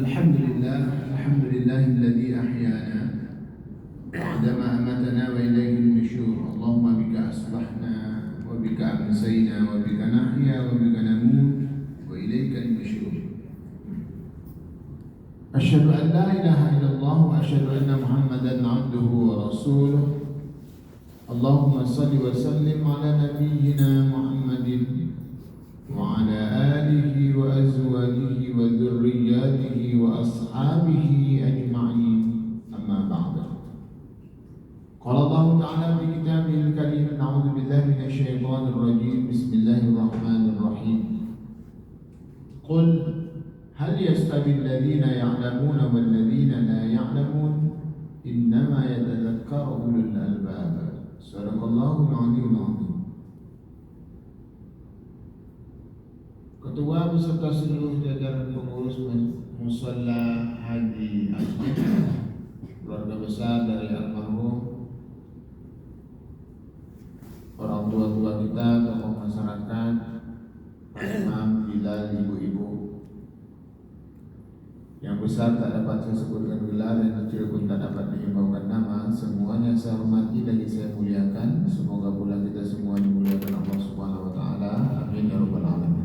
الحمد لله الذي أحيانا بعدما أماتنا وإليه النشور. اللهم بك أصبحنا وبك أمسينا وبك نحيا وبك نموت وإليك النشور. أشهد أن لا إله إلا الله وأشهد أن محمدا عبده ورسوله. اللهم صل وسلم على نبينا محمد وعلى آله وأزواجه وذرياته وأصحابه أجمعين. أما بعد، قال الله تعالى في كتابه الكريم: أعوذ بالله من الشيطان الرجيم. بسم الله الرحمن الرحيم. قل هل يستوي الذين يعلمون والذين لا يعلمون إنما يتذكر أولو الألباب. صدق الله العلي العظيم. Ketua beserta seluruh jajaran pengurus Musalla Haji Aceh, keluarga besar dari almarhum, orang tua-tua kita, tokoh masyarakat, imam, bilal, ibu-ibu. Yang besar tak dapat saya sebutkan gelar, yang kecil pun tak dapat dihimbaukan nama. Semuanya saya hormati dan saya muliakan. Semoga pula kita semua dimuliakan Allah Subhanahu Wa Taala. Amin ya rabbal alamin.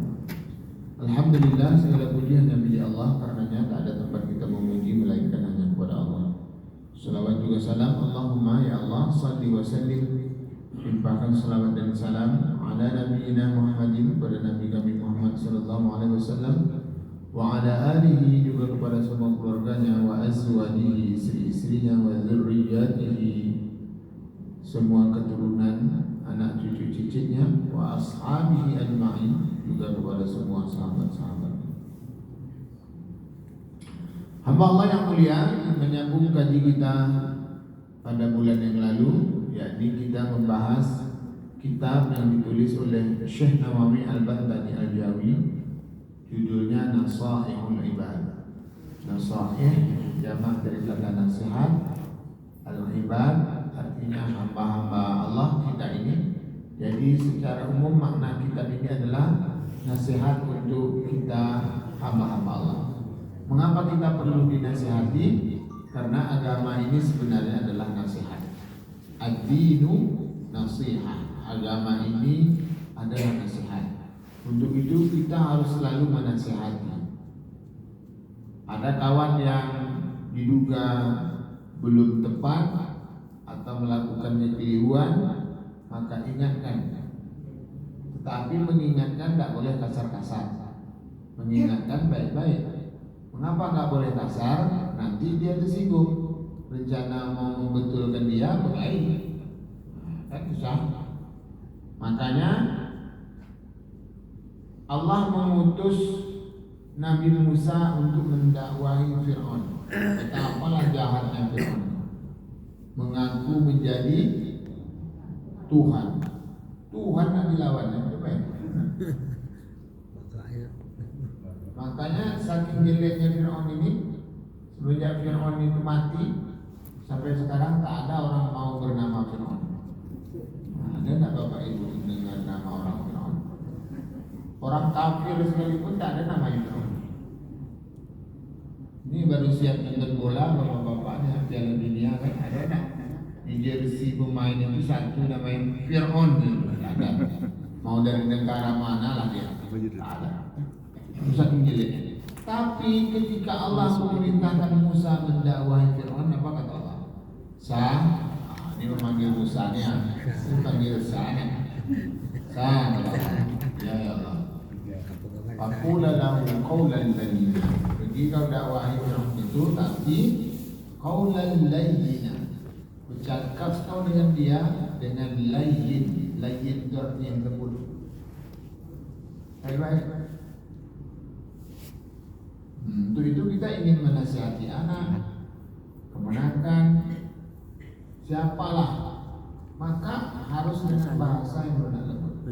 Alhamdulillah, segala puji hanya milik Allah, karenanya tak ada tempat kita memuji melainkan hanya kepada Allah. Salawat juga salam, Allahumma ya Allah salli wa sallim, limpahkan salawat dan salam ala nabiyina Muhammadin, pada nabi kami Muhammad sallallahu alaihi wasallam, wa ala alihi, juga kepada semua keluarganya, wa azwajihi, istri-istrinya, wa dzurriyyatihi, semua keturunan, anak cucu cicitnya, wa ashabihi ajma'in, juga kepada semua sahabat-sahabat. Hamba Allah yang mulia, menyambung kaji kita pada bulan yang lalu, yakni kita membahas kitab yang ditulis oleh Syekh Nawawi Al-Baghdadi Al-Jawi, judulnya Nasaihul Ibad. Nasaih jamak dari kata nasihat, Al-Ibad artinya hamba-hamba Allah kita ini. Jadi secara umum makna kitab ini adalah nasihat untuk kita hamba-hamba Allah. Mengapa kita perlu dinasihati? Karena agama ini sebenarnya adalah nasihat. Ad-dinu nasihah. Agama ini adalah nasihat. Untuk itu kita harus selalu menasihati. Ada kawan yang diduga belum tepat atau melakukan kekeliruan, maka ingatkan. Tetapi mengingatkan tidak boleh kasar-kasar. Mengingatkan baik-baik. Mengapa nggak boleh kasar? Nanti dia tersinggung. Rencana mau membetulkan dia berlain, kan susah. Makanya Allah mengutus Nabi Musa untuk mendakwahi Fir'aun. Betapalah jahatnya Fir'aun, mengaku menjadi Tuhan. Tuhan yang dilawannya. Makanya saking jeleknya Fir'aun ini, semenjak Fir'aun itu mati sampai sekarang tak ada orang mau bernama Fir'aun. Ada tak Bapak Ibu dengar nama orang Fir'aun? Orang kafir sekalipun tak ada namanya Fir'aun. Ini baru siap nonton bola bapak-bapaknya Piala Dunia kan ada tak? Di jersey pemain itu satu namanya Fir'aun, ada. Mau dari negara mana lah dia? Tak ada. Saking jeleknya. Tapi ketika Allah memerintahkan Musa mendakwahi Fir'aun, apa kata Allah? Ini memanggil Musa nih, panggil Sa. Ya Allah. Faqula lahu qawlan layyina. Pergi kau dakwahi Fir'aun itu, tapi qawlan layyina. Bercakap kau dengan dia dengan layyin. Layyin itu artinya yang lembut. Baik-baik. Untuk itu kita ingin menasihati anak, keponakan, siapalah, maka harus dengan bahasa yang lunak lembut.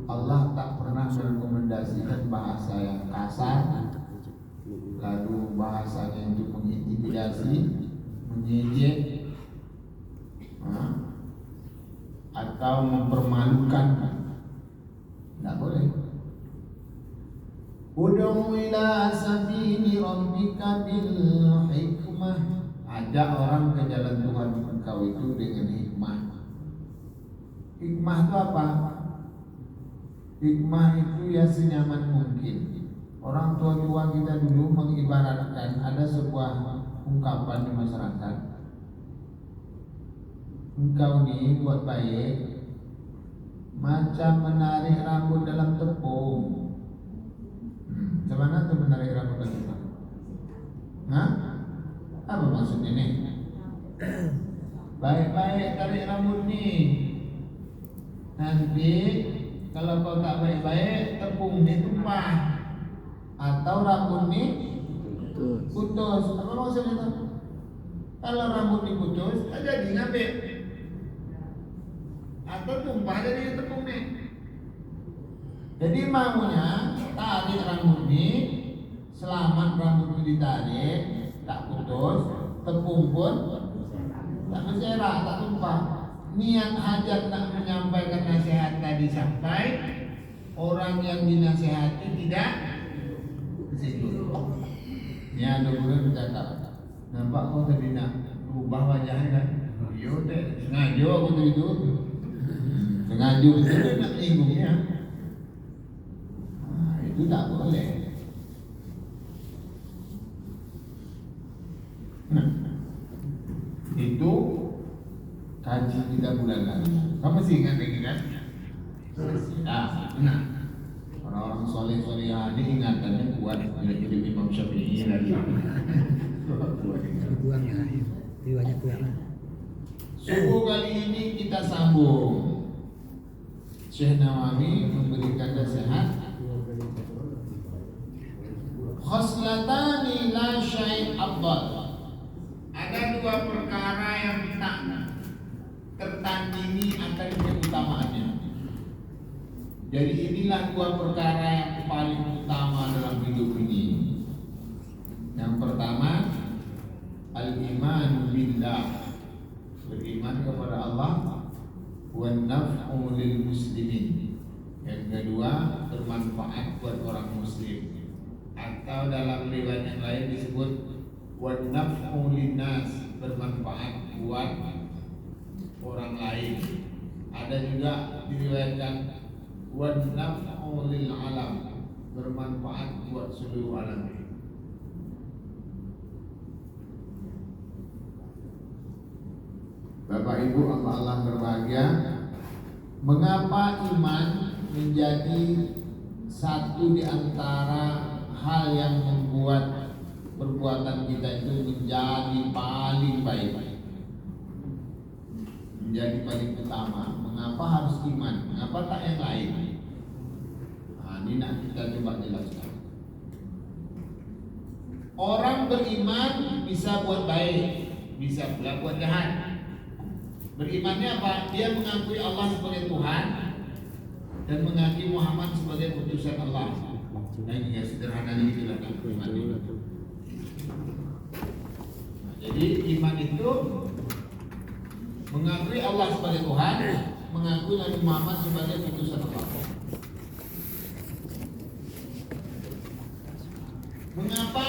Allah tak pernah merekomendasikan bahasa yang kasar, lalu bahasanya untuk mengintimidasi, mengejek, atau mempermalukan. Tidak boleh. Ud'u ila sabili rabbika bil hikmah. Ajak orang ke jalan Tuhan engkau itu dengan hikmah. Hikmah itu apa? Hikmah itu ya senyaman mungkin. Orang tua-tua kita dulu mengibaratkan ada sebuah ungkapan di masyarakat. Engkau nih buat baik macam menarik rambut dalam tepung. Bagaimana tuh menarik rambut dalam tepung? Hah? Apa maksudnya nih? Baik-baik tarik rambut nih. Nanti kalau kau tak baik-baik, tepung ini tumpah atau rambut ini putus. Apa maksudnya itu? Kalau rambut ini putus, jadi ngambek atau tumpah jadi tepung nih. Jadi maunya tarik rambut ini, selamat rambut itu ditarik, tak putus, tepung pun tak bercerak, tak tumpah. Niat hajat nak menyampaikan nasihat tadi sampai, orang yang dinasihati tidak ke situ. Ya, ada bulan bercakap. Nampak kau tadi nak ubah wajahnya kan? Yo deh, sengaja aku tadi itu. Sengaja betul nak menyinggungnya. Nah, itu tak boleh. Nah, itu kaji kita bulan lalu. Kamu masih ingat lagi kan? Nah, orang-orang soleh-soleh ini ingatannya kuat. Bila jadi Imam Syafi'i lagi. Riwayat kuat. Subuh kali ini kita sambung. Syekh Nawawi memberikan nasihat. Khoslatani la syai' afdal. Ada dua perkara yang tak tertandingi akan keutamaannya. Jadi inilah dua perkara yang paling utama dalam hidup ini. Yang pertama, al-iman billah, beriman kepada Allah, wan naf'u lil muslimin. Yang kedua, bermanfaat buat orang muslim. Atau dalam riwayat yang lain disebut wan naf'u linnas, bermanfaat buat orang lain. Ada juga diriwayatkan wan naf'u lil alam, bermanfaat buat seluruh alam. Bapak Ibu Allah berbahagia. Mengapa iman menjadi satu di antara hal yang membuat perbuatan kita itu menjadi paling baik, menjadi paling utama? Mengapa harus iman? Mengapa tak yang lain? Nah, ini nak kita coba jelaskan. Orang beriman bisa buat baik, bisa pula buat jahat. Berimannya apa? Dia mengakui Allah sebagai Tuhan dan mengakui Muhammad sebagai utusan Allah. Nah, ini ya sederhananya itulah iman itu. Nah, jadi iman itu mengakui Allah sebagai Tuhan, mengakui Nabi Muhammad sebagai utusan Allah. Mengapa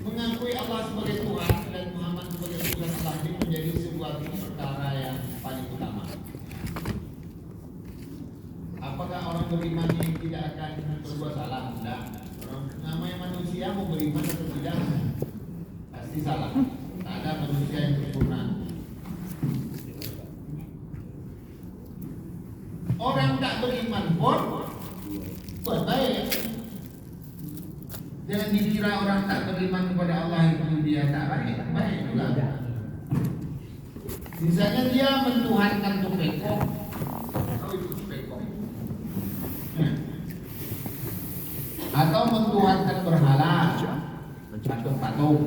mengakui Allah sebagai Tuhan dan Muhammad sebagai utusan Allah ini menjadi sebuah perkara yang paling utama? Apakah orang beriman ini tidak akan berbuat salah? Tidak. Orang namanya manusia mau beriman atau tidak pasti salah. Tak ada manusia yang sempurna. Orang tak beriman pun buat baik. Jangan dikira orang tak beriman kepada Allah itu dia tak baik. Baik juga. Misalnya dia mentuhankan tupeko. Oh, itu tupeko. Atau mentuhankan berhala, patung,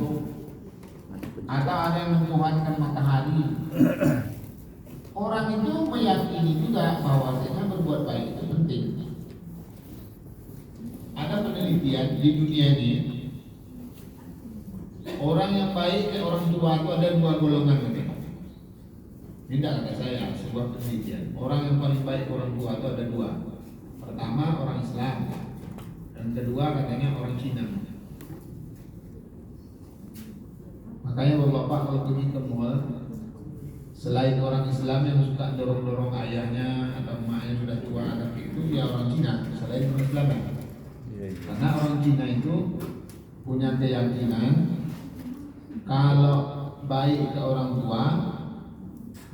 atau ada yang mentuhankan matahari. Orang itu meyakini juga bahwasanya berbuat baik itu penting. Ada penelitian di dunia ini, orang yang baik ke orang tua itu ada dua golongan mereka. Ini tidak kata saya, sebuah penelitian. Orang yang paling baik orang tua itu ada dua. Pertama orang Islam, dan kedua katanya orang Cina. Makanya bapak kalau pergi ke mall, selain orang Islam yang suka dorong-dorong ayahnya atau emaknya sudah tua, tapi itu dia orang Cina, selain orang Islam. Karena orang Cina itu punya keyakinan kalau baik ke orang tua,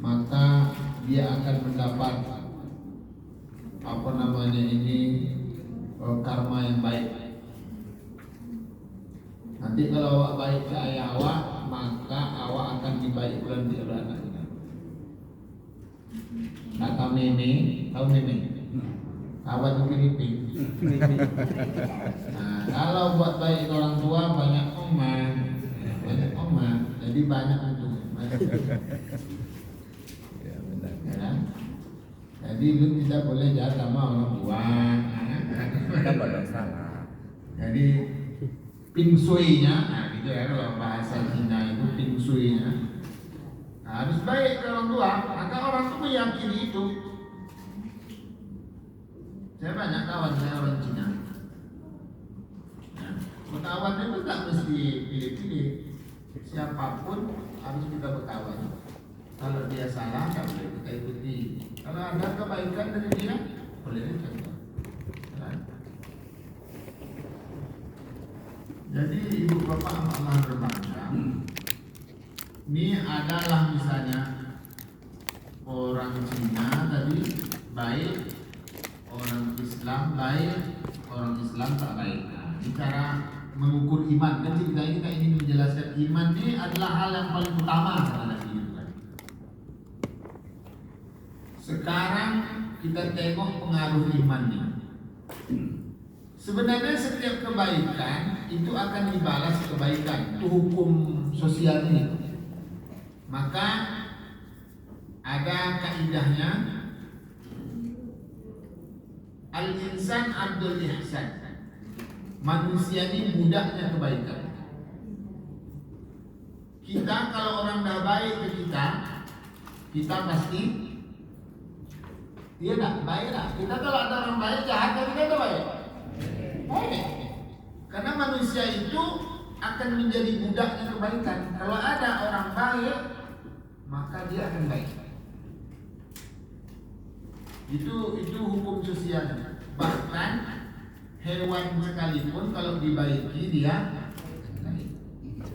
maka dia akan mendapat karma yang baik. Nanti kalau awak baik ke ayah awak, maka awak akan dibaik oleh anaknya. Kata meme, tahu meme? Kawan di Filipina. Nah, kalau buat baik ke orang tua banyak oman, jadi banyak itu. Ya benar. Ya. Jadi lu tidak boleh jahat sama orang tua. Kita pada salah. Jadi ping shui-nya, nah gitu ya kalau bahasa Cina itu ping shui-nya. Nah, harus baik ke orang tua, maka orang tua meyakini itu. Saya banyak kawan saya orang Cina. Nah, berkawan itu tak mesti pilih-pilih. Siapapun harus kita berkawan. Kalau dia salah, tak boleh kita ikuti. Kalau ada kebaikan dari dia, boleh kita. Nah. Jadi ibu bapak Allah berbangga. Ini adalah misalnya orang Cina tadi baik, orang Islam baik, orang Islam tak baik. Nah, ini cara mengukur iman. Kan ceritanya kita ingin menjelaskan iman ini adalah hal yang paling utama pada kehidupan. Sekarang kita tengok pengaruh imannya. Sebenarnya setiap kebaikan itu akan dibalas kebaikan. Itu hukum sosial ini. Maka ada kaidahnya al-insan abdul ihsan. Manusia ini budaknya kebaikan. Kita kalau orang dah baik ke kita pasti dia tak baik lah. Kita kalau ada orang baik jahat kan kita tak baik. Baik. Karena manusia itu akan menjadi budaknya kebaikan. Kalau ada orang baik, maka dia akan baik. Itu hukum sosialnya. Bahkan hewan sekalipun kalau dibaiki dia baik.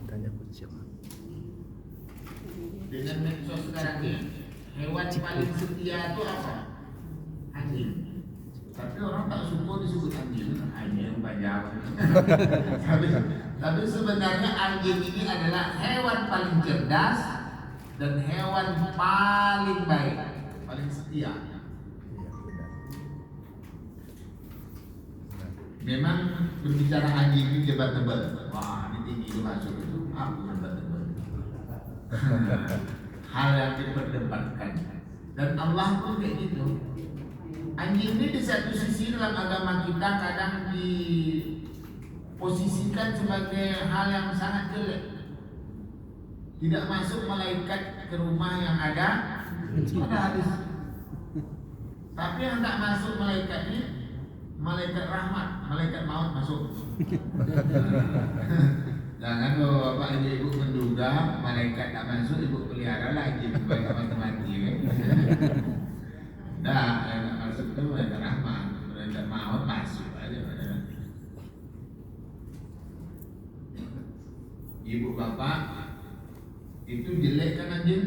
Tanya kucing. Dengan medsos sekarang ini, hewan paling setia itu apa? Anjing. Tapi orang tak suka disebut anjing banyak. tapi sebenarnya anjing ini adalah hewan paling cerdas dan hewan paling baik, paling setia. Memang berbicara anjing ini debatable. Wah, ini tinggi itu masuk itu apa debatable? Hal yang diperdebatkan. Dan Allah pun kayak gitu. Anjing ini di satu sisi dalam agama kita kadang diposisikan sebagai hal yang sangat jelek. Tidak masuk malaikat ke rumah yang ada hadis. Tapi yang tak masuk malaikat ini malaikat rahmat, malaikat maut masuk. Jangan bawa bapak ibu menduga malaikat tak masuk, ibu pelihara lagi supaya mati-mati kan. Nah, yang tak masuk itu malaikat rahmat, malaikat maut masuk aja. Ibu bapak itu jelek kan anjing?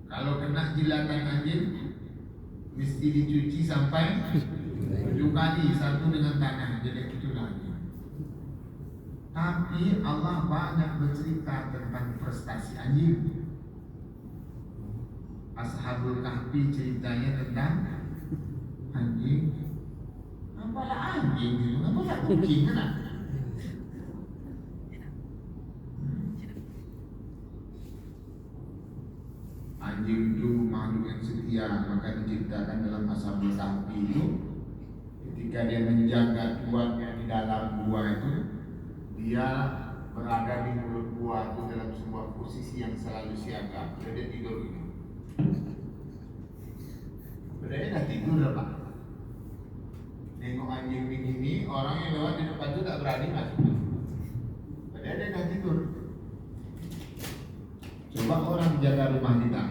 Kalau kena jilatan anjing mesti dicuci sampai 7 kali, satu dengan tanah, jelek itu lagi. Tapi Allah banyak bercerita tentang prestasi anjing. Ashabul Kahfi ceritanya tentang anjing. Apalah anjing? Apa tak kucing kan? Anjing itu makhluk yang setia, maka diciptakan dalam Ashabul Kahfi itu. Ketika dia menjaga tuannya di dalam gua itu, dia berada di mulut gua itu dalam sebuah posisi yang selalu siaga. Dia tidur gitu. Berarti dah tidur lah pak. Nengok anjing begini, orang yang lewat di depan itu tak berani masuk. Padahal dia dah tidur. coba orang jaga rumah kita.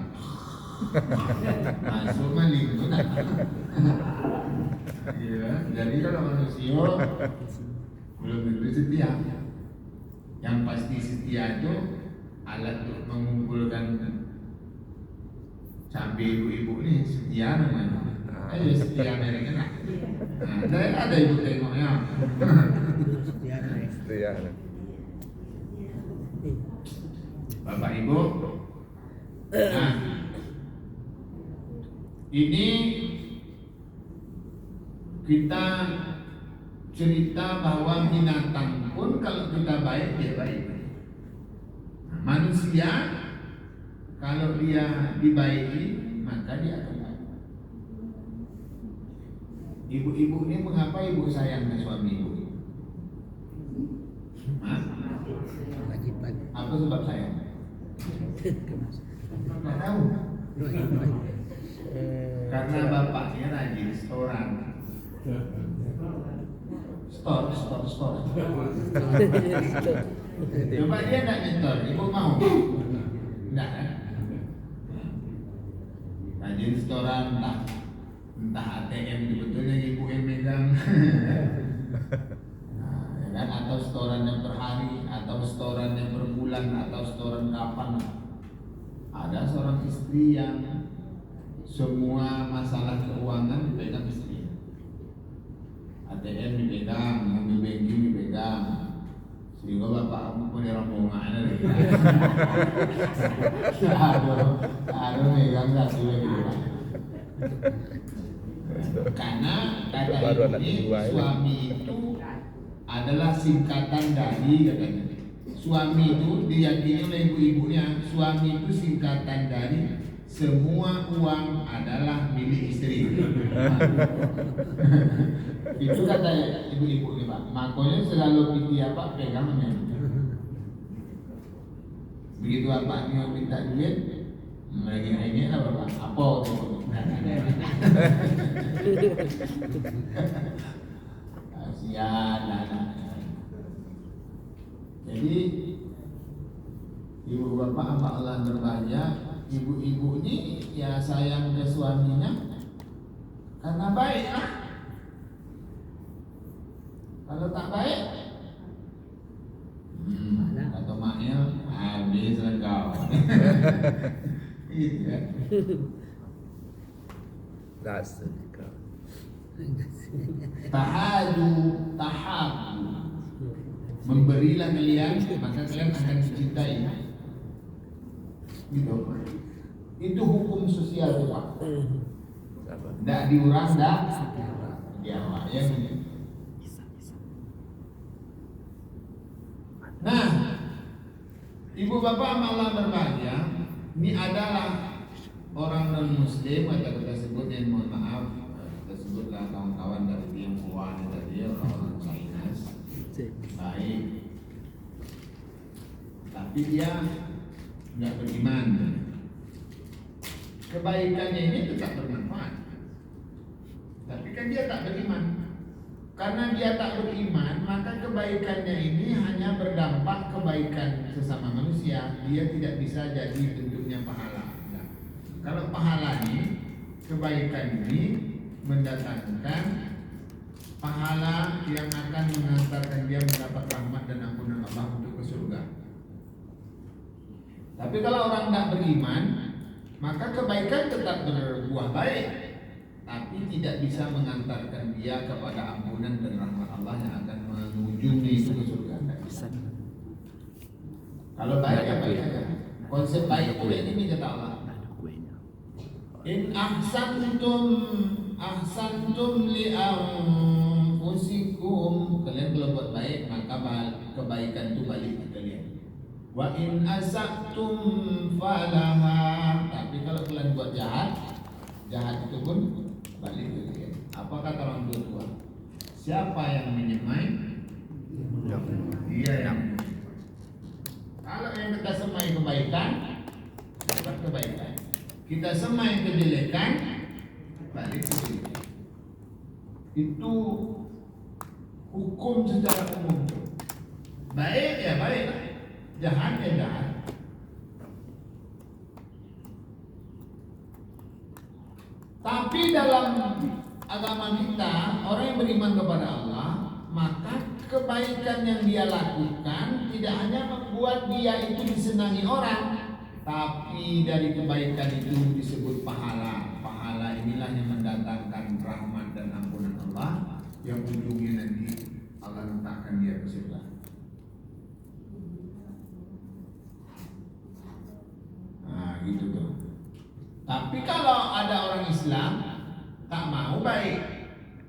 Masuk maling itu nak. Iya, jadi kalau manusia belum tentu setia. Yang pasti setia itu alat untuk mengumpulkan cabai ibu-ibu nih setia namanya. Ayo setia mereka nak. Nah, ada ibu tengoknya. Setia. Bapak Ibu, nah ini kita cerita bahwa binatang pun kalau kita baik dia baik. Nah, manusia kalau dia dibaiki maka dia akan baik. Ibu-ibu ini mengapa ibu sayang ke suami ibu? Kewajiban. Apa sebab sayang? Tidak tahu. Karena bapaknya rajin restoran. Store. Coba dia tidak nyetor, ibu mau? Tidak kan? Rajin restoran, entah ATM sebetulnya ibu yang megang. Nah, ya kan? Atau setoran yang per hari, atau setoran yang per bulan, atau setoran kapan. Ada seorang istri yang semua masalah keuangan dipegang istri. ATM dipegang, mobil banking dipegang. Sehingga bapak punya rombongan ada. Aduh megang nggak sih gitu. Karena kata ini suami itu adalah singkatan dari katanya. Suami itu diyakini oleh ibu-ibunya, suami itu singkatan dari semua uang adalah milik istri. Itu kata ibu-ibu nih Pak. Makanya selalu pilih apa pegangannya. Begitu bapaknya minta duit, mereka ini lah Bapak. Apa itu? Kasihan anak. Jadi ibu bapak apa Allah berbanyak, ibu-ibu ini ya sayang ke suaminya karena baik lah. Kalau tak baik, kata maknya habis engkau. Iya. That's Tahabu. Memberilah kalian, maka kalian akan dicintai. Gitu. Itu hukum sosial Pak. Tidak diurang, tidak diawak. Ya. Nah, ibu bapak Allah berbahagia. Ini adalah orang non Muslim atau kita sebut yang mohon maaf, kita sebutlah kawan-kawan dari Tionghoa tadi, orang Chinese. Baik, tapi dia nggak beriman. Kebaikannya ini tetap bermanfaat, tapi kan dia tak beriman. Karena dia tak beriman, maka kebaikannya ini hanya berdampak kebaikan sesama manusia. Dia tidak bisa jadi bentuknya pahala. Nah, kalau pahala ini, kebaikan ini mendatangkan pahala yang akan mengantarkan dia mendapat rahmat dan ampunan Allah untuk ke surga. Tapi kalau orang tidak beriman, maka kebaikan tetap berbuah baik, tapi tidak bisa mengantarkan dia kepada ampunan dan rahmat Allah yang akan mengunjungi itu ke surga. Kalau baik ya baik aja. Konsep baik itu ini kata Allah. In ahsantum li anfusikum, kalian kalau buat baik maka kebaikan itu balik ke kalian. Wa in asa'tum falaha, tapi kalau kalian buat jahat itu pun balik ke kalian. Apa kata orang tua? Siapa yang menyemai? Dia yang. Kalau yang kita semai kebaikan, dapat kebaikan. Kita semai kejelekan, balik ke kejelekan. Itu hukum secara umum. Baik ya baik, jahat ya jahat. Tapi dalam agama kita, orang yang beriman kepada Allah, maka kebaikan yang dia lakukan tidak hanya membuat dia itu disenangi orang, tapi dari kebaikan itu disebut pahala. Pahala inilah yang mendatangkan rahmat dan ampunan Allah, yang ujungnya nanti Allah letakkan dia ke surga. Nah, gitu tuh. Tapi kalau ada orang Islam tak mau baik,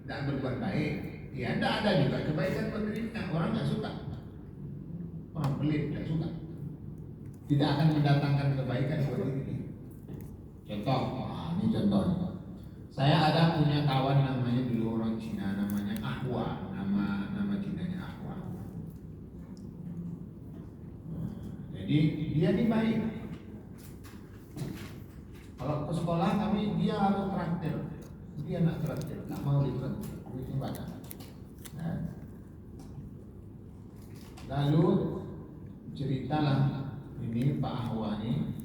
tak berbuat baik, ya tidak ada juga kebaikan buat dirinya. Orang tak suka, orang pelit tak suka, tidak akan mendatangkan kebaikan buat dirinya. Contoh, ini contoh. Saya ada punya kawan namanya dulu orang Cina, namanya Ahwa, nama Cinanya Ahwa. Jadi dia ini baik. Kalau ke sekolah kami dia harus traktir, dia nak traktir, tak mau ditraktir, duitnya banyak. Nah. Lalu ceritalah ini Pak Ahwa ini,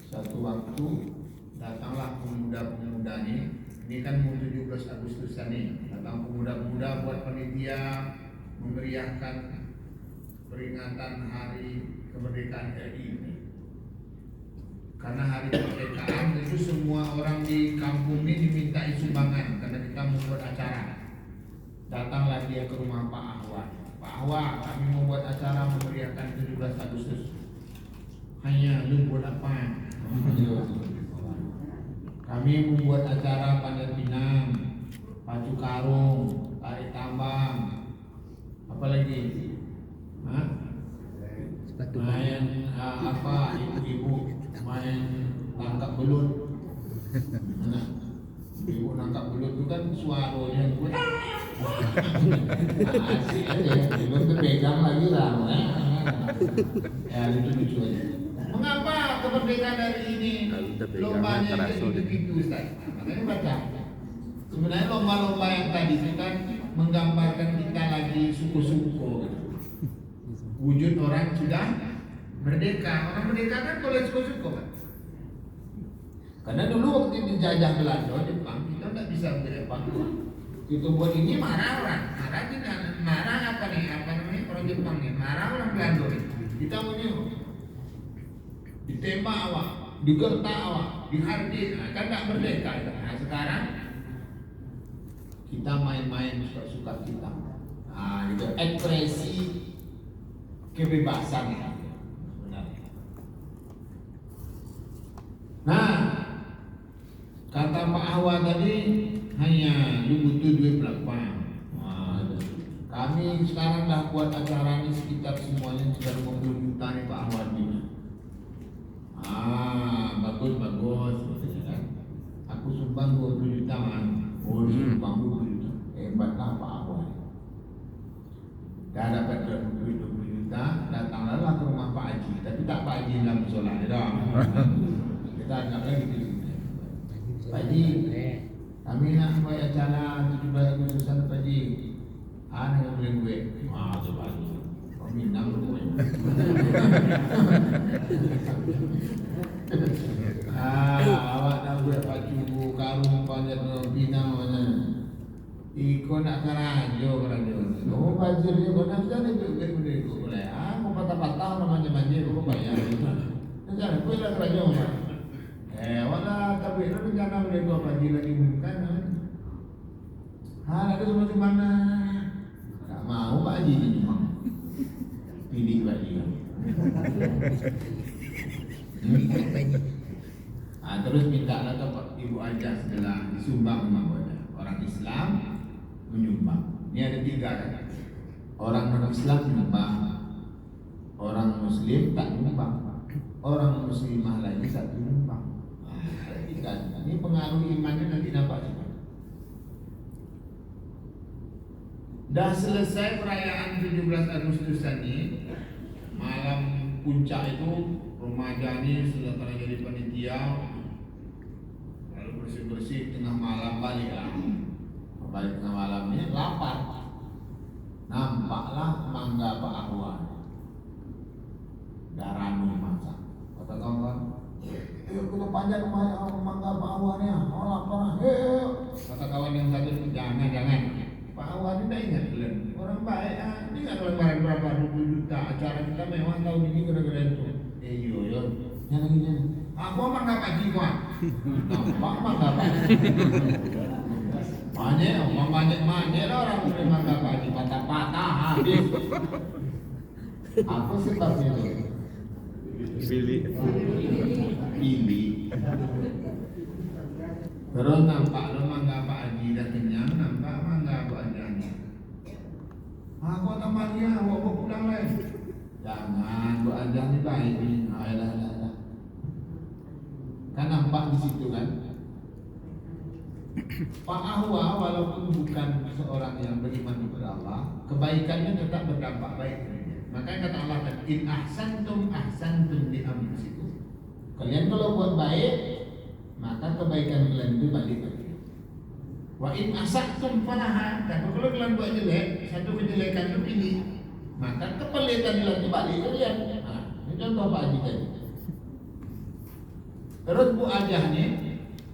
satu waktu datanglah pemuda-pemuda ini kan mau 17 Agustusan nih, datang pemuda-pemuda buat panitia memeriahkan peringatan hari kemerdekaan RI ini. Karena hari kemerdekaan itu semua orang di kampung ini dimintai sumbangan karena kita membuat acara. Datanglah dia ke rumah Pak Ahwa. Pak Ahwa, kami membuat acara memeriahkan 17 Agustus. Hanya lu buat apa? Kami membuat acara panjat pinang, pacu karung, tarik tambang, apa lagi? Main apa? Ibu-ibu main tangkap belut. Nah, ibu nangkap belut itu kan suaranya gue. Asik aja, belum terpegang lagi lah. Ya lucu-lucu aja. Mengapa kemerdekaan hari ini lombanya gitu Ustaz? Makanya baca. Sebenarnya lomba-lomba yang tadi itu kan menggambarkan kita lagi suku-suku gitu. Wujud orang sudah merdeka. Orang merdeka kan boleh suku-suku kan? Karena dulu waktu dijajah Belanda, Jepang, kita tidak bisa menjadi Papua. Itu buat ini marah orang, marah apa nih? Apa namanya orang Jepang nih? Marah orang Belanda nih. Kita menyuruh ditembak awak, digertak awak, dihardik, kan tak merdeka. Nah sekarang kita main-main suka-suka kita. Nah itu ekspresi kebebasan ya. Nah kata Pak Ahwa tadi hanya lu butuh duit berapa? Nah, kami sekarang dah buat acara ini sekitar semuanya sekitar 50 juta nih Pak Ahwa ini. Bagus gitu kan. Aku sumbang 20 juta kan. Oh, sumbang 20 juta. Hebatlah Pak Ahwa. Dah dapat duit 20 juta, datanglah ke rumah Pak Haji. Tapi tak Pak Haji dalam musola dia dah. Kita anggaplah gitu. Pak Haji, kami nak buat acara 17 Agustusan Pak Haji. Yang boleh gue. Tu Pak Haji. Kau minang gue. Awak nak buat pacu karung panjat pinang mana? Iko nak karajo. Oh banjir ni kau nak jadi beri kau boleh. Kau patah-patah namanya banjir kau bayar. Jangan kau nak karajo mana? Wala tapi itu rencana mereka banjir lagi bukan? Ada semua mana? Tak mau Pak Haji ni. Pilih Pak Haji. Terus minta ke Ibu Aja setelah disumbang namanya. Orang Islam menyumbang. Ini ada 3 kan? Orang non-Islam menyumbang, orang Muslim tak menyumbang, orang Muslimah lagi satu menyumbang. Ini pengaruh imannya nanti nampak juga. Dah selesai perayaan 17 Agustusan ini, malam puncak itu remaja ini sudah pernah jadi panitia, lalu bersih-bersih tengah malam balik tengah malamnya lapar, nampaklah mangga Pak Ahwa daranu masak. Kata kawan, ayo kita panjang mangga Pak Awan ya. Orang pernah. Kata kawan yang satu, jangan. Pak Awan tidak ingat kalian. Orang baik. Ini nggak lembaran berapa 20 juta. Acara kita mewah tahun ini gara-gara itu. Iya. Jangan. Aku mangga pagi kok. Nampak mangga pagi. Banyak orang beli mangga pagi patah-patah habis. Apa sebabnya itu? Pilih. Terus nampak lo mangga Pak Haji dah kenyang, nampak mangga Pak Haji. Aku tambah dia, bawa pulang leh. Jangan, Pak Haji ni baik ni. Alah. Kan nampak di situ kan. Pak Ahwa walaupun bukan seorang yang beriman kepada Allah, kebaikannya tetap berdampak baik. Makanya kata Allah, in ahsantum li anfusikum. Kalian kalau buat baik, maka kebaikan kalian itu balik lagi. Wa in asa'tum falaha. Tapi kalau kalian buat jelek, satu kejelekan itu ini, maka kepelitan kalian itu balik kalian. Nah, ini contoh Pak Haji tadi. Terus Bu Ajah nih,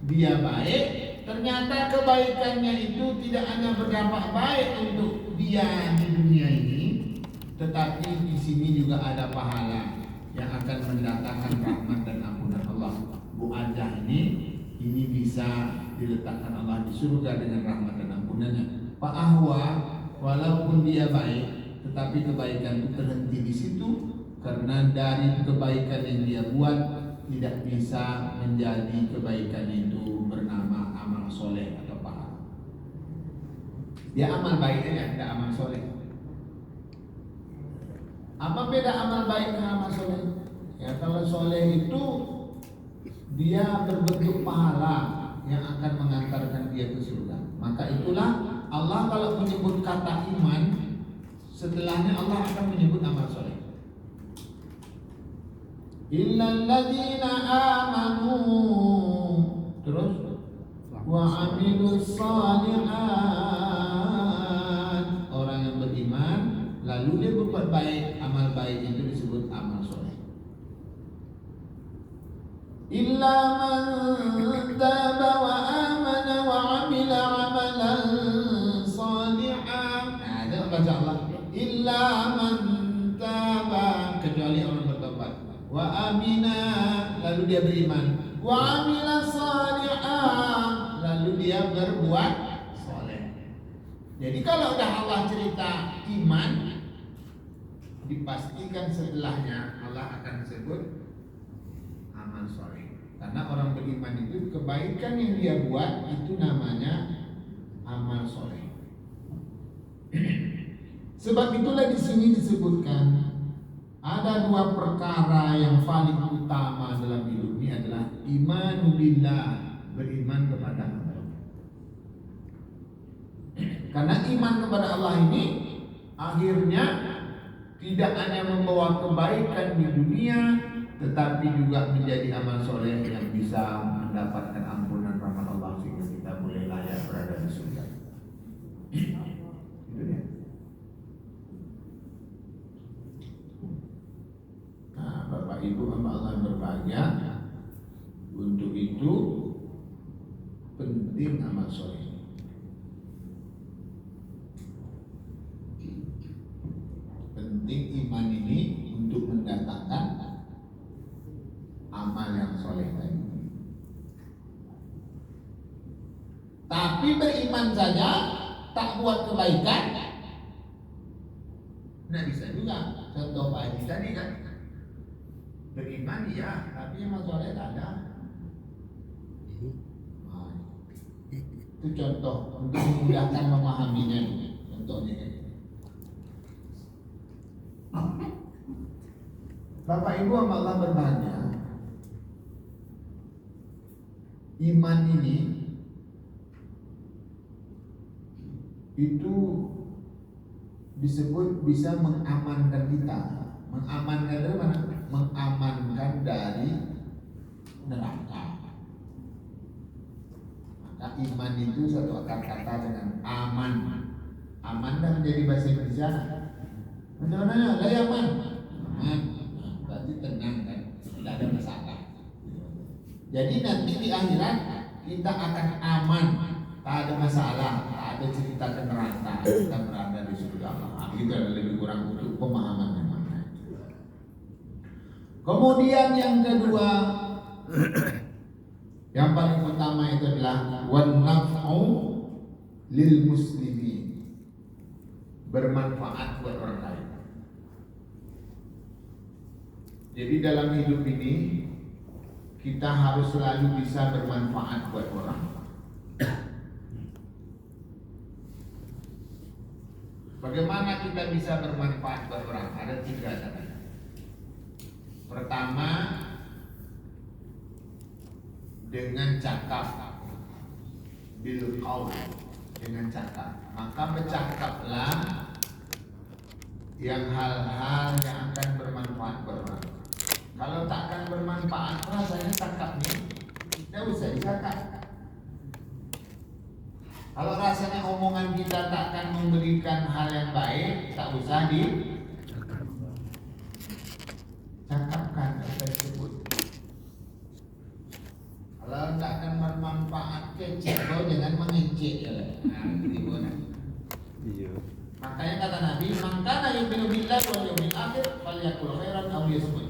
dia baik, ternyata kebaikannya itu tidak hanya berdampak baik untuk dia di dunia ini, tetapi di sini juga ada pahala yang akan mendatangkan rahmat dan ampunan Allah. Bu Ajah ini bisa diletakkan Allah di surga dengan rahmat dan ampunannya. Pak Ahwa walaupun dia baik, tetapi kebaikan itu terhenti di situ karena dari kebaikan yang dia buat tidak bisa menjadi kebaikan itu bernama amal soleh atau pahala. Dia amal baik aja, tidak amal soleh. Apa beda amal baik dengan amal soleh? Ya kalau soleh itu dia berbentuk pahala yang akan mengantarkan dia ke surga. Maka itulah Allah kalau menyebut kata iman, setelahnya Allah akan menyebut amal soleh. Illal ladzina amanu, terus wa amilus shalihat, orang yang beriman lalu dia berbuat baik, amal baik itu disebut amal soleh. Illa man taba wa amana wa amila amalan salihan. Nah, itu baca Allah. Illa man taba, kecuali orang bertobat. Wa amina, lalu dia beriman. Wa amila salihan, lalu dia berbuat soleh. Jadi kalau udah Allah cerita iman, dipastikan setelahnya Allah akan sebut amal soleh. Karena orang beriman itu kebaikan yang dia buat itu namanya amal soleh. Sebab itulah di sini disebutkan ada dua perkara yang paling utama dalam hidup ini adalah iman billah, beriman kepada Allah. Karena iman kepada Allah ini akhirnya tidak hanya membawa kebaikan di dunia, tetapi juga menjadi amal soleh yang bisa mendapatkan ampunan rahmat Allah sehingga kita boleh layak berada di surga. Itu dia. Nah, Bapak Ibu hamba Allah yang berbahagia, untuk itu penting amal soleh. Penting iman ini untuk mendatangkan amal yang soleh tadi. Tapi beriman saja tak buat kebaikan, nah bisa juga. Contoh Pak Haji tadi kan, beriman iya, tapi amal soleh tak ada. Nah, itu contoh untuk memudahkan memahaminya. Contohnya kan. Bapak Ibu hamba Allah berbahagia, iman ini itu disebut bisa mengamankan kita. Mengamankan dari mana? Mengamankan dari neraka. Maka iman itu satu akar kata dengan aman. Aman dan menjadi bahasa Indonesia. Bagaimana? Layaman. Aman. Berarti tenang kan, tidak ada masalah. Jadi nanti di akhirat kita akan aman, tak ada masalah, tak ada cerita ke neraka, kita berada di surga Allah. Itu adalah lebih kurang untuk pemahaman yang mana. Kemudian yang kedua, yang paling utama itu adalah wan naf'u lil muslimin, bermanfaat buat orang lain. Jadi dalam hidup ini kita harus selalu bisa bermanfaat buat orang. Bagaimana kita bisa bermanfaat buat orang? Ada 3 tadi. Pertama, dengan cakap, bil qaul, dengan cakap. Maka bercakaplah yang hal-hal yang akan bermanfaat buat orang. Kalau tak akan bermanfaat, rasanya cakap nih, tidak usah dicakap. Kalau rasanya omongan kita tak akan memberikan hal yang baik, tak usah dicakapkan atau disebut. Kalau tak akan bermanfaat, kecil, jangan mengecek ya. Makanya kata Nabi, "Mangkana yu'minu billahi wal yawmil akhir falyaqul khairan aw liyasmut."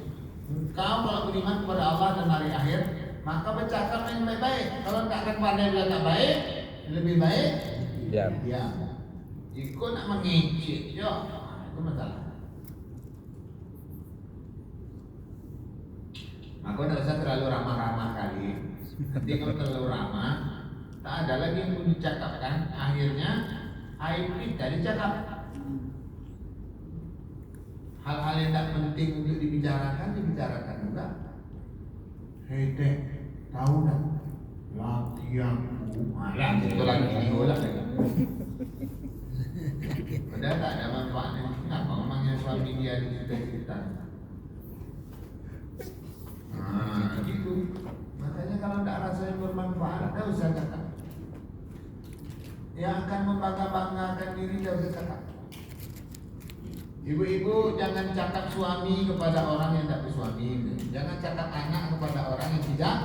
Kau kalau beriman kepada Allah dan hari akhir, maka bercakap yang baik-baik. Kalau tak akan pandai bilang tak baik, lebih baik diam. Ikut nak mengecek, yo, itu masalah. Maka tidak usah terlalu ramah-ramah kali. Nanti kalau terlalu ramah, tak ada lagi yang pun dicakapkan. Akhirnya aib kita dicakap. Hal-hal yang tak penting untuk dibicarakan juga. Hei dek, tahu tak? Laki aku malah itu lagi video lah. Padahal tak ada manfaatnya. Kenapa memangnya suami dia cerita-cerita? Nah, gitu. Makanya kalau tak rasanya bermanfaat, tak usah cakap. Yang akan membangga-banggakan diri, tak usah cakap. Ibu-ibu jangan cakap suami kepada orang yang tidak bersuami. Jangan cakap anak kepada orang yang tidak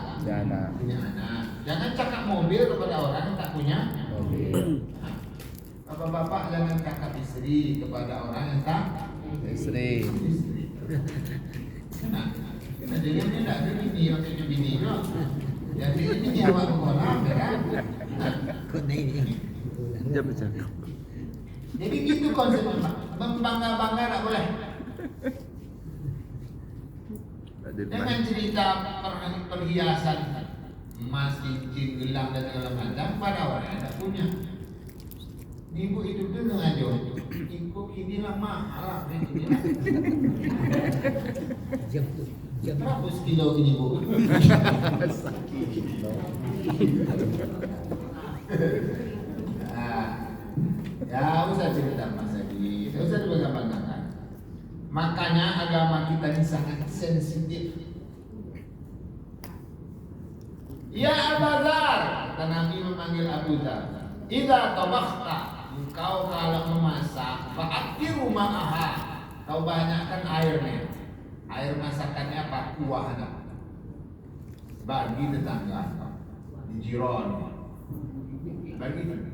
punya anak. Jangan cakap mobil kepada orang yang tak punya mobil. Bapak-bapak jangan cakap istri kepada orang yang tak istri. Nah, jadi ini tidak ada bini, maksudnya bini itu. Jadi ini awak mengolah, kan? Dia bercakap. Jadi gitu konsepnya, membangga-bangga tak boleh. Jangan cerita perhiasan emas, cincin, gelang dan segala macam pada orang yang tak punya. Ibu hidup dulu aja. Ikut inilah mahal. Jam berapa sekilo ini bu? Ya usah cerita masa ini, usah dibangga-banggakan. Makanya agama kita ini sangat sensitif. Ya Abu Dzar, kata Nabi memanggil Abu Dzar. Idza tabakhta, engkau kalau memasak, fa'akhiru ma'aha, kau banyakkan airnya. Air masakannya apa? Kuahnya. Bagi tetangga, di jiron. Bagi.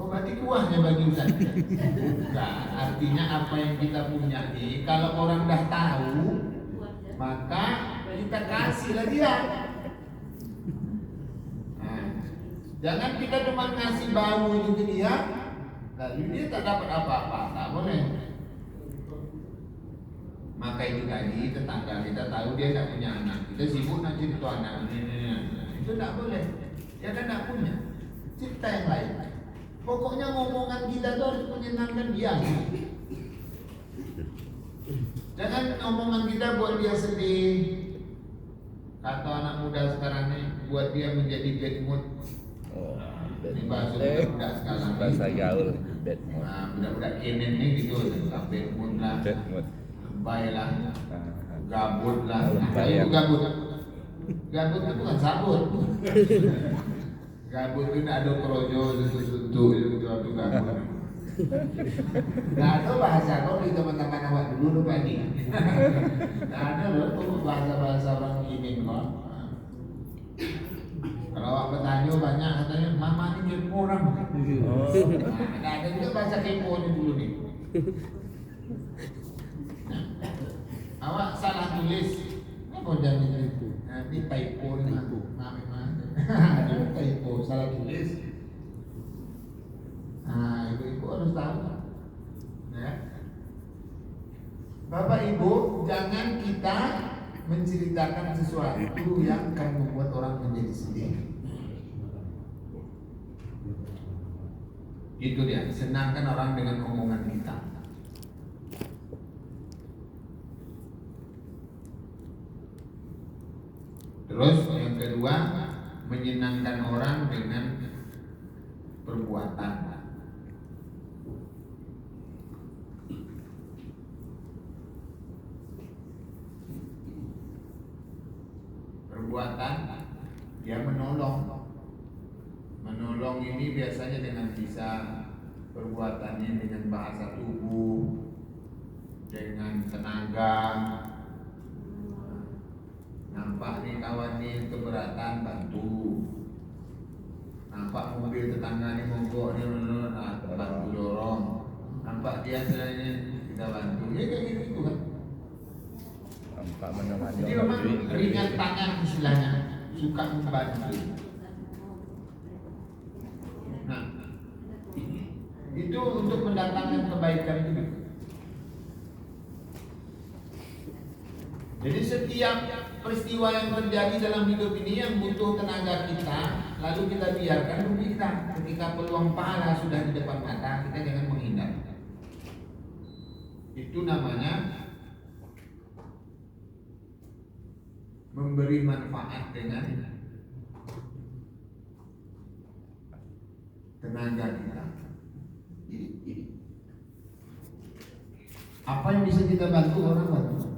Oh berarti kuahnya bagi Ustaz. Bukan, artinya apa yang kita punya ini kalau orang dah tahu, maka kita kasihlah dia. Nah, jangan kita cuma ngasih bau itu ke dia, lalu dia tak dapat apa-apa, tak boleh. Maka itu tadi tetangga kita tahu dia tak punya anak, kita sibuk nak cerita anak itu tak boleh. Dia kan tak punya, cerita yang lain. Pokoknya ngomongan kita itu harus menyenangkan dia. Jangan omongan kita buat dia sedih. Kata anak muda sekarang ini, buat dia menjadi bad mood. Ini bahasa budak sekarang. Bahasa gaul, bad mood. Nah, budak-budak kenen ini gitu, bad mood lah, lebay lah, gabut lah. Nah, itu gabut. Gabut itu bukan sabut. Gabut itu nak ada krojo, suntuk itu gabut. Nah itu bahasa kau di teman-teman awak dulu lupa ini. Nah ada loh bahasa-bahasa orang ini kok. Kalau awak bertanya banyak katanya mama ini kepo orang. Ada juga bahasa kepo ni dulu ni. Awak salah tulis. Apa jangan itu? Nanti typo ni. Memang. Ada typo salah tulis. Ibu-ibu harus tahu. Ya. Bapak Ibu, jangan kita menceritakan sesuatu yang akan membuat orang menjadi sedih. Itu dia, senangkan orang dengan omongan kita. Terus yang kedua, menyenangkan orang dengan perbuatan. Perbuatan dia menolong ini biasanya dengan lisan, perbuatannya dengan bahasa tubuh, dengan tenaga. Nampak nih kawan nih keberatan, bantu. Nampak mobil tetangga nih mogok nih, bantu dorong. Nampak dia sebenarnya kita bantu. Ya kayak gitu kan. Nampak menemani Jadi orang memang duit. ringan tangan istilahnya, suka membantu. Nah, itu untuk mendatangkan kebaikan juga. Jadi setiap peristiwa yang terjadi dalam hidup ini yang butuh tenaga kita, lalu kita biarkan rugi kita. Ketika peluang pahala sudah di depan mata, kita jangan menghindar. Itu namanya memberi manfaat dengan tenaga kita. Apa yang bisa kita bantu orang bantu.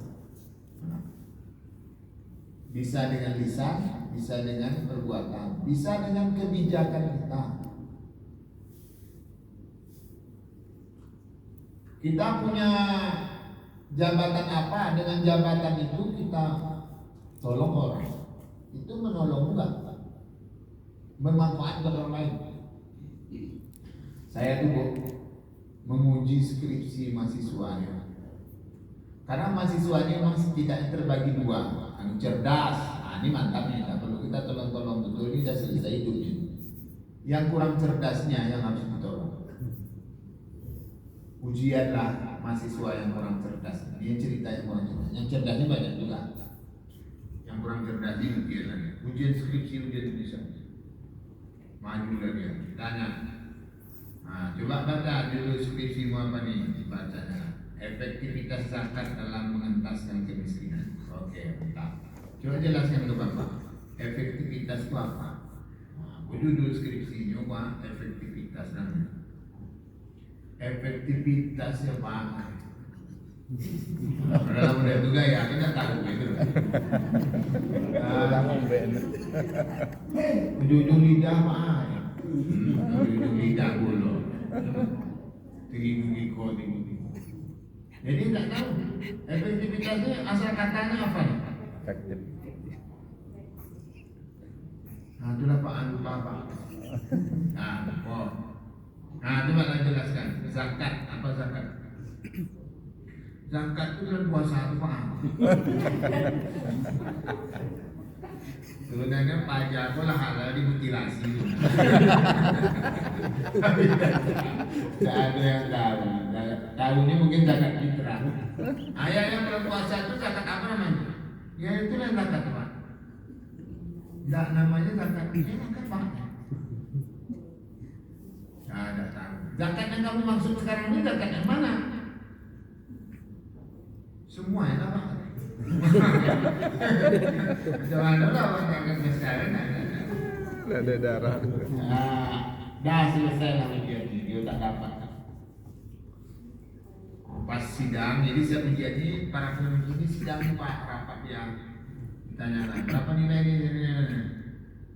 Bisa dengan lisan, bisa dengan perbuatan, bisa dengan kebijakan kita. Kita punya jabatan apa, dengan jabatan itu kita tolong orang. Itu menolong juga, bermanfaat buat orang lain. Saya tuh menguji skripsi mahasiswanya. Karena mahasiswanya masih tidak terbagi dua. Yang cerdas, ini mantap nih, tak perlu kita tolong-tolong betul, ini sudah selesai hidupnya. Yang kurang cerdasnya yang harus ditolong. Ujianlah mahasiswa yang kurang cerdas. Dia cerita yang kurang cerdas. Yang cerdasnya banyak juga. Yang kurang cerdas ini ujian lagi. Ujian skripsi, ujian tulisan. Maju lagi, tanya. Coba baca dulu skripsimu apa nih? Bacanya. Efektivitas zakat dalam mengentaskan kemiskinan. Oke, mantap. Coba jelaskan ke Bapak. Efektivitas itu apa? Judul skripsinya apa? Efektivitas namanya. Efektivitasnya apa? Dalam muda juga ya, kita tahu gitu. Ujung lidah apa? Ujung lidah bulu. Tinggi tinggi. Jadi tidak tahu efektivitasnya asal katanya apa nih? Efektif. Itulah Pak Anu Bapak. Coba saya jelaskan. Zakat, apa zakat? Zakat itu bulan puasa itu Pak. Sebenarnya pajak aku lah halal dimutilasi. Tapi tidak ada yang tahu. Tahunya mungkin zakat fitrah. Ayah yang berpuasa itu zakat apa namanya? Ya itulah zakat Pak. Tidak namanya zakat fitrah kan Pak. Tidak tahu. Zakat yang kamu maksud sekarang ini zakat yang mana? Semua ya Pak. Jangan dulu zakatnya sekarang. Ada darah. Dah selesai lah dia tak dapat. Pas sidang, jadi saya menjadi para penunjuk ini sidang Pak, rapat yang ditanyakan berapa nilai ini.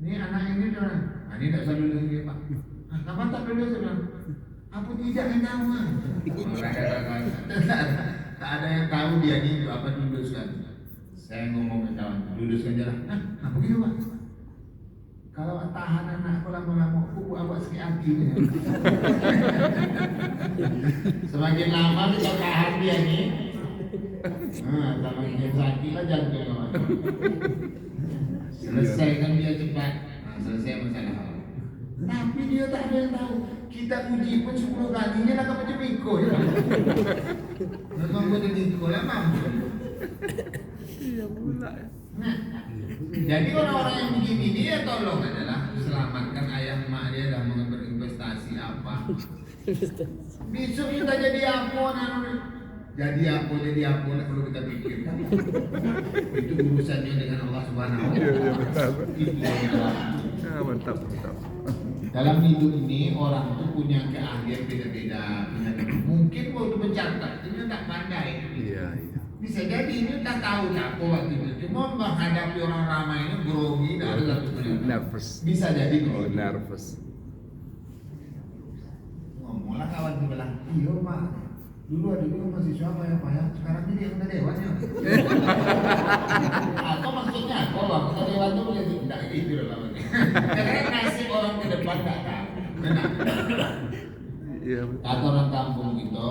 Ini anak ini orang. Ini tidak usah lulus dia Pak. Kenapa tak lulus dia? Apa tidak yang tahu kan? Tak ada yang tahu dia ini apa luluskan. Saya ngomong ke kawan, luluskan jalan. Apa gitu Pak? Kalau tahan anak lama-lama aku awak sakit hati. Semakin lama kita tahan dia ni, semakin sakit lah jantung awak. Selesaikan dia cepat, selesai masalah. Tapi dia tak ada yang tahu. Kita uji pun 10 kalinya lah kau macam ikut. Memang boleh ikut lah mampu. Iya pula. Jadi orang-orang yang begini dia tolong adalah selamatkan ayah mak dia dalam berinvestasi apa. Besok kita jadi apa jadi apa tak perlu kita pikirkan. Itu urusannya dengan Allah Subhanahu wa Ta'ala. Mantap. Dalam hidup ini orang itu punya keahlian beda-beda. Mungkin waktu mencatat ini tak pandai. Iya. Bisa jadi ini tak tahu apa waktu itu. Cuma menghadapi orang ramai ini grogi, tak ada satu pun. Nervous. Bisa jadi Oh, grogi. nervous. Ngomonglah kawan tu bilang, iya pak, dulu ada dulu mahasiswa payah-payah, sekarang ini yang udah dewannya. Atau maksudnya, kalau kita dewan tu boleh tidak gitu lah. Karena nasib orang ke depan tak tahu. Benar. Iya. Kata orang kampung kita,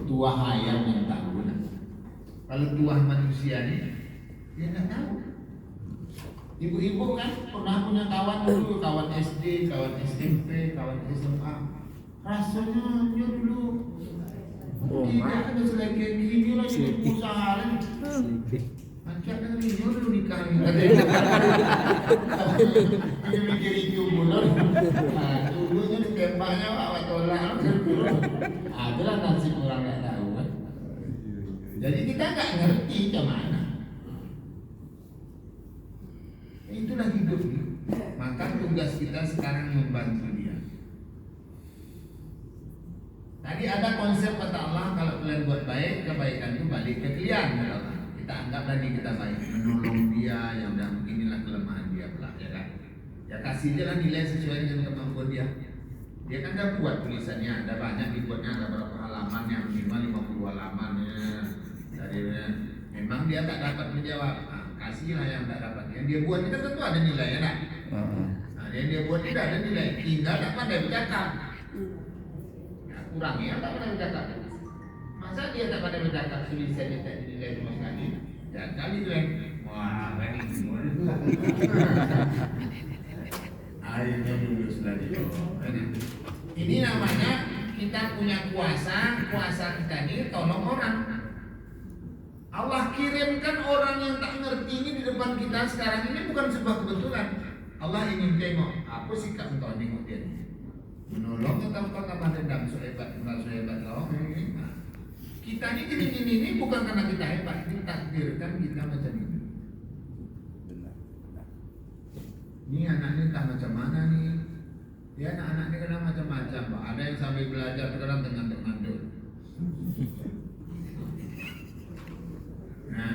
tua hayam yang tahu. Kalau tua manusia ni, dia tak tahu. Ibu-ibu kan pernah punya kawan dulu, kawan SD, kawan SMP, kawan SMA. Rasanya dia dulu tidak ada selagi gini lagi usaha lagi. Macam kan dia dulu nikah ni. Dia mikir itu mula. Dulunya ditembaknya awak tolak. Adalah nasib orang tak tahu kan. Jadi kita tak ngerti macam mana. Itulah hidup. Maka tugas kita sekarang membantu dia. Tadi ada konsep kata Allah, kalau kalian buat baik, kebaikan itu balik ke kalian. Kita anggap tadi kita baik, menolong dia, yang udah inilah kelemahan dia pula, ya kan? Ya kasih dia lah nilai sesuai dengan kemampuan dia. Dia kan dah buat tulisannya, ada banyak dibuatnya, ada berapa halaman yang minimal 50 halaman ya. Dari memang dia tak dapat menjawab, kasihlah yang tak dapat. Yang dia buat itu tentu ada nilainya, tak? Yang dia buat itu ada nilai, tinggal tak pandai bercakap. Kurang ya, tak pandai bercakap. Masa dia tak pandai bercakap, tulisannya tak dinilai sama sekali. Dan kali tu wah, ini semua. Akhirnya lulus lagi. Ini namanya kita punya kuasa kita ini tolong orang. Allah kirimkan orang yang tak ngerti ini di depan kita sekarang ini bukan sebuah kebetulan. Allah ingin tengok apa sikap engkau tengok dia. Menolong atau tambah dendam sehebat kau. Kita ini gini ini bukan karena kita hebat, ditakdirkan kita macam ini. Ini anaknya entah macam mana nih. Ya anak-anak ini kadang macam-macam, Pak. Ada yang sambil belajar kadang ngantuk-ngantuk. Nah,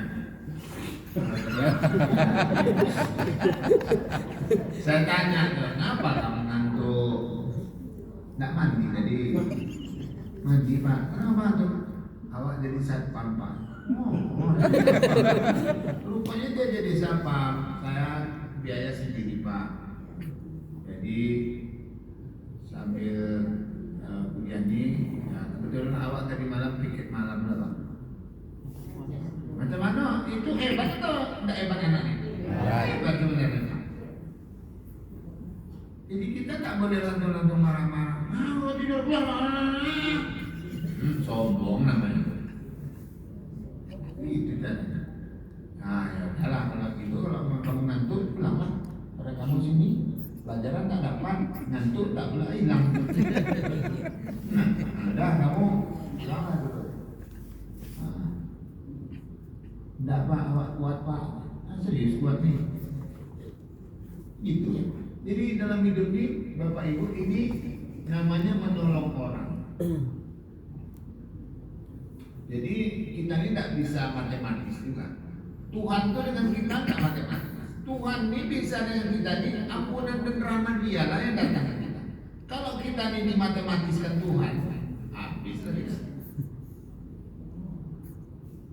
saya tanya, kenapa kamu ngantuk? Nggak mandi tadi. Mandi Pak, kenapa tuh? Awak jadi satpam Pak. Rupanya dia jadi satpam. Saya biaya sendiri Pak. Jadi sambil kuliah ini, kebetulan awak tadi malam piket malam lah Pak. Macam mana? Itu hebat atau tidak hebat anaknya? Hebat sebenarnya. Jadi kita tak boleh lantung-lantung marah-marah. Kalau tidur pulang, sombong namanya. Itu tadi. Nah ya udahlah kalau gitu, kalau kamu ngantuk pulanglah. Pada kamu sini pelajaran tak dapat, ngantuk tak pula hilang. Nah, udah kamu pulanglah dulu. Tidak Pak, awak kuat Pak. Serius kuat nih. Gitu ya. Jadi dalam hidup ini Bapak Ibu ini namanya menolong orang. Jadi kita ini tidak bisa matematis juga. Tuhan itu dengan kita tidak matematis. Tuhan ini bisa dengan kita ini ampunan dan rahmat Dia lah yang datang ke kita. Kalau kita ini dimatematiskan Tuhan, habis lagi.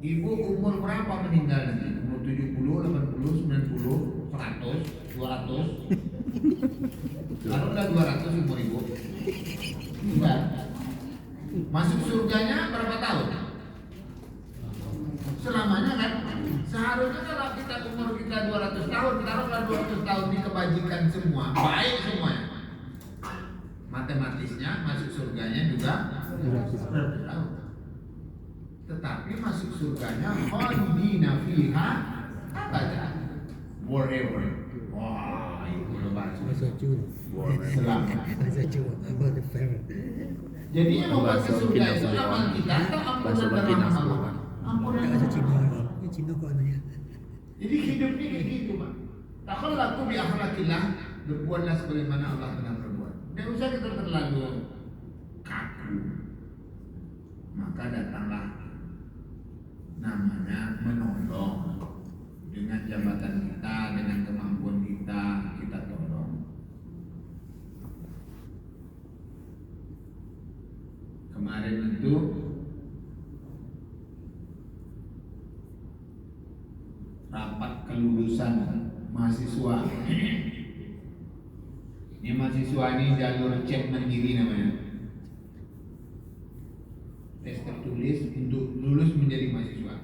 Ibu umur berapa meninggal nanti? Umur 70, 80, 90, 100, 200? Taruhlah 200 umur ibu. Enggak. Masuk surganya berapa tahun? Selamanya kan? Seharusnya kalau kita umur kita 200 tahun, taruhlah 200 tahun di kebajikan semua, baik semuanya. Matematisnya masuk surganya juga 200 tahun. Tetapi masuk surganya khalidina fiha abada, forever. Wah, itu udah bagus. Masa cuma. Selamat. Masa cuma. Masa fair. Jadi yang membuat ke Bahasa surga Cina itu semua. amal kita atau Bahasa ampunan Cina dan semua. Allah. Ampunan Masa dan Cina. Allah. Ini Cina kok namanya. Jadi hidup ini kayak gitu, Pak. Takhallaku bi akhlaqillah, berbuatlah sebagaimana Allah telah berbuat. Tidak usah kita terlalu kaku. Maka datanglah namanya menolong. Dengan jabatan kita, dengan kemampuan kita, kita tolong. Kemarin itu rapat kelulusan mahasiswa. Ini mahasiswa ini jalur cek mandiri namanya. Tes tertulis untuk lulus menjadi mahasiswa.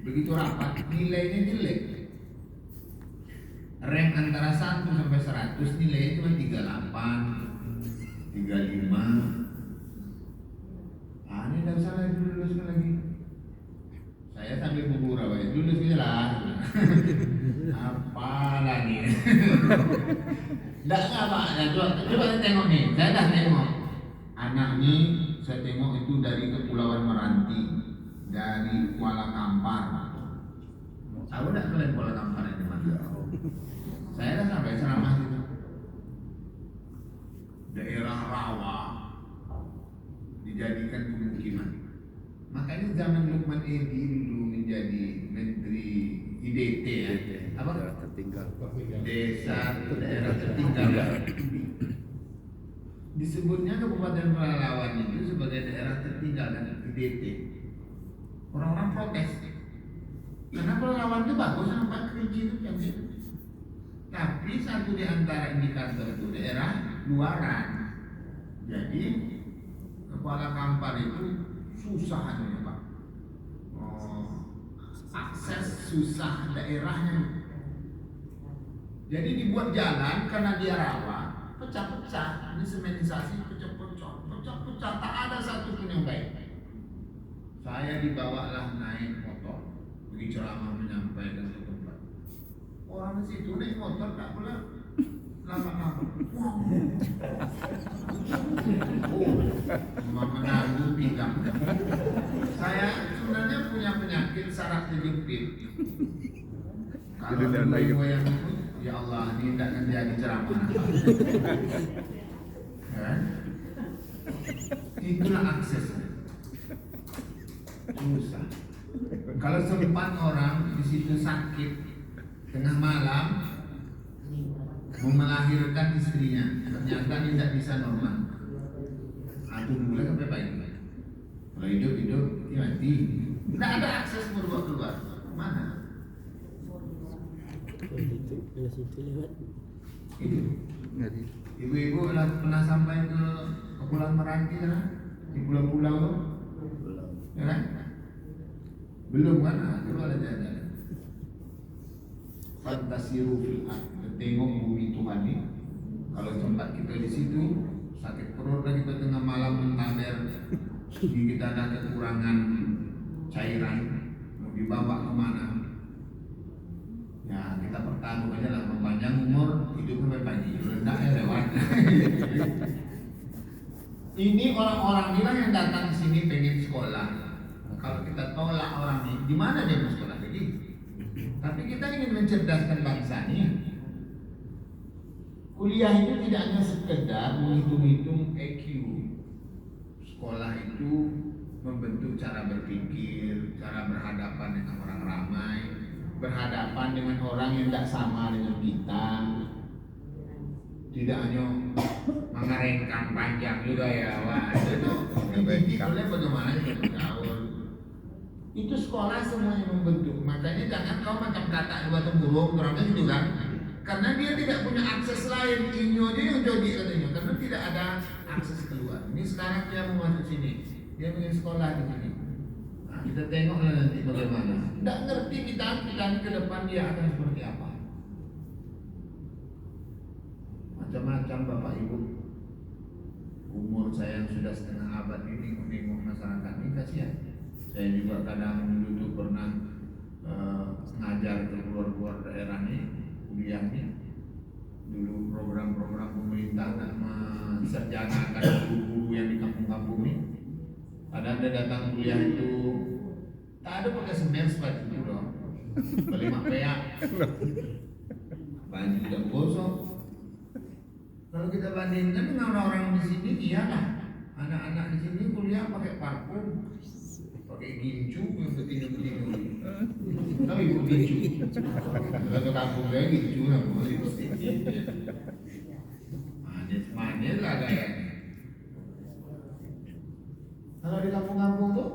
Begitu rapat, nilainya jelek. Rank antara 1 sampai 100 nilainya cuma 38, 35. Ini tidak usah lagi luluskan lagi. Saya sambil bergurau aja, lulus aja lah. Apalah nih. Tidak apa, coba tengok nih. Saya dah tengok anak ini, saya tengok itu dari Kepulauan Meranti, dari Kuala Kampar. Tahu tidak kalian Kuala Kampar ini mana? Saya dah sampai ceramah itu. Daerah rawa dijadikan pemukiman. Makanya zaman Lukman Edi dulu menjadi Menteri IDT ya. Apa? Daerah tertinggal. Desa daerah tertinggal. Disebutnya Kabupaten Pelalawan itu sebagai daerah tertinggal dan IDT. Orang-orang protes. Karena Pelalawan itu bagus, nampak kerinci itu cantik. Tapi satu di antara indikator itu daerah luaran. Jadi Kuala Kampar itu susah aja Pak. Akses susah daerahnya. Jadi dibuat jalan karena dia rawa, pecah-pecah. Ini semenisasi pecah-pecah, tak ada satu pun yang baik. Saya dibawalah naik motor, pergi ceramah menyampaikan ke tempat. Orang di situ naik motor tak pula lama-lama. Menanggung pinggang. Saya sebenarnya punya penyakit saraf terjepit. Kalau dulu yang ya Allah ini tidak akan jadi ceramah. Kan? Itulah aksesnya. Susah. Kalau sempat orang di situ sakit tengah malam mau melahirkan istrinya, ternyata tidak bisa normal. Aduh mulai sampai pagi. Kalau hidup dia mati. Tidak ada akses berbuat keluar. Mana? Ngeri. Ibu-ibu pernah sampai ke Kepulauan Meranti sana? Di pulau-pulau tu? Ya kan? Belum kan? Coba ada jalan. Fantasiru fil ard. Tengok bumi Tuhan ini. Kalau tempat kita di situ sakit perut dan kita tengah malam mentaber, kita ada kekurangan cairan, mau dibawa kemana? Ya kita pertaruh aja lah, mempanjang umur hidup sampai pagi, rendahnya lewat. Ini orang-orang bilang yang datang ke sini pengen sekolah. Kalau kita tolak orang ini, di mana dia mau sekolah lagi? Tapi kita ingin mencerdaskan bangsa ini. Kuliah itu tidak hanya sekedar menghitung-hitung EQ. Sekolah itu membentuk cara berpikir, cara berhadapan dengan orang ramai, berhadapan dengan orang yang tidak sama dengan kita. Tidak hanya mengerengkan panjang juga ya, wah itu oleh bagaimana kita bergaul. Itu sekolah semuanya membentuk. Makanya jangan kau macam kata dua temburung, terangnya gitu kan. Karena dia tidak punya akses lain, inyo dia yang jogi katanya, karena tidak ada akses keluar. Ini sekarang dia mau masuk sini, dia ingin sekolah di sini. Nah, kita tengoklah nanti bagaimana. Tidak ngerti kita ini ke depan dia akan seperti apa. Macam-macam Bapak Ibu. Umur saya yang sudah setengah abad ini menengok masyarakat ini kasihan. Saya juga kadang dulu pernah ngajar ke luar daerah nih. Kuliahnya dulu program-program pemerintah nak menserjanakan guru-guru yang di kampung-kampung ini. Ada datang kuliah itu tak ada pakai semen seperti itu dong, beli mapeak, baju dan gosok. Kalau kita bandingkan dengan orang-orang di sini, iyalah anak-anak di sini kuliah pakai parfum, pakai gincu yang begini-begini. Tahu ibu gincu? Kalau ke kampung saya gincu lah, lipstick. Manis lah kayaknya. Kalau di kampung-kampung tuh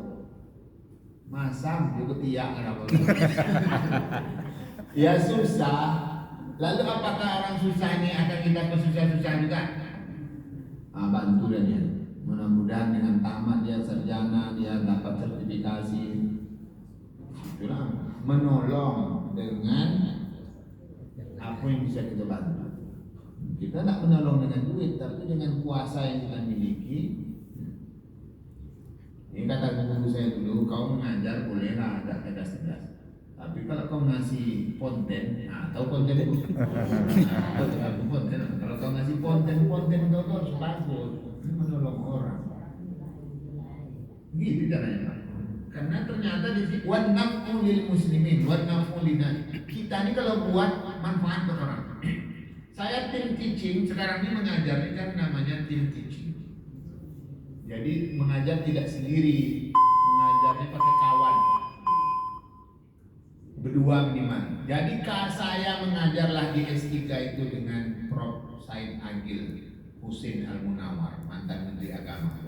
masam, buku tiak kenapa? Ya susah. Lalu apakah orang susah ini akan kita susah-susah juga? Bantu dan ya. Mudah-mudahan dengan tamat dia sarjana, dia dapat sertifikasi. Itulah menolong dengan apa yang bisa kita bantu. Kita tidak menolong dengan duit, tapi dengan kuasa yang kita miliki. Ini kata guru saya dulu, kau mengajar bolehlah ada tegas-tegas. Tapi kalau kau ngasih konten, tahu konten itu? Konten. Kalau kau ngasih konten kau harus bagus. Ini menolong orang. Gitu caranya Pak. Karena ternyata di sini wan naf'u lil muslimin, wan naf'u lina. Kita ini kalau buat manfaat buat orang. Saya tim teaching sekarang ini mengajar ini kan namanya tim teaching. Jadi mengajar tidak sendiri, mengajarnya pakai kawan. Berdua minimal. Jadi saya mengajarlah di S3 itu dengan Prof. Said Agil Husin Al-Munawar, mantan Menteri Agama,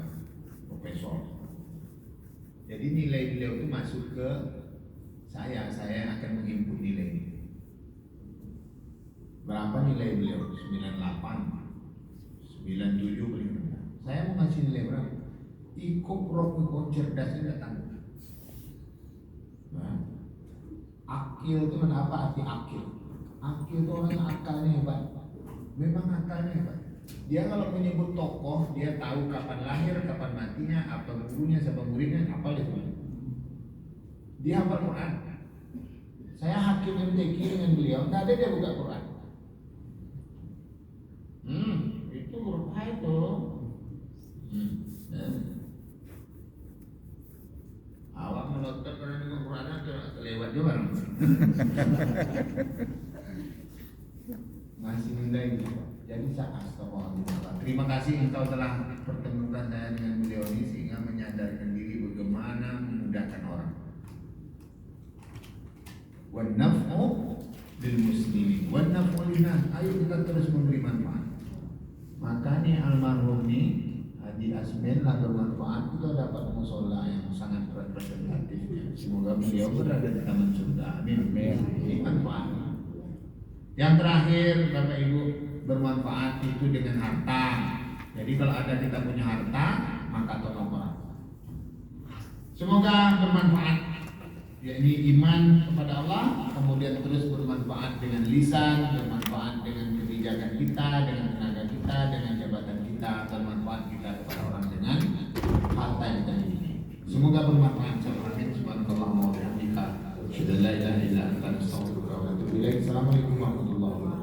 Profesor. Jadi nilai beliau itu masuk ke saya akan menghimpun nilai ini. Berapa nilai beliau? 98, 97 paling rendah. Saya mau ngasih nilai berapa? Iko cerdasnya datang. Nah, akil itu kenapa arti akil? Akil itu orang akalnya hebat. Memang akalnya hebat. Dia kalau menyebut tokoh, dia tahu kapan lahir, kapan matinya, apa gurunya, siapa muridnya, apa dia semua. Dia hafal Quran. Saya hakim MTQ dengan beliau, nggak ada dia buka Quran. Itu huruf H itu. Awak melotot karena dengan Quran aja lewat juga. Ngasih nilai gitu. Jadi saya astagfirullah. Terima kasih engkau telah pertemukan saya dengan beliau ini sehingga menyadarkan diri bagaimana memudahkan orang. Wan naf'u lil muslimin, wan naf'u linas. Ayo kita terus memberi manfaat. Makanya almarhum ini Haji Asmen lah bermanfaat, kita dapat musola yang sangat representatif. Semoga beliau berada di taman surga. Amin. Ini manfaat. Yang terakhir Bapak Ibu, bermanfaat itu dengan harta. Jadi kalau ada kita punya harta, maka tolong orang. Semoga bermanfaat, yakni iman kepada Allah, kemudian terus bermanfaat dengan lisan, bermanfaat dengan kebijakan kita, dengan tenaga kita, dengan jabatan kita, bermanfaat kita kepada orang dengan harta yang kita miliki. Semoga bermanfaat. Amin. Subhanallah wa bihamdika, asyhadu an la ilaha illa anta, astaghfiruka wa atubu ilaik. Assalamualaikum warahmatullahi wabarakatuh.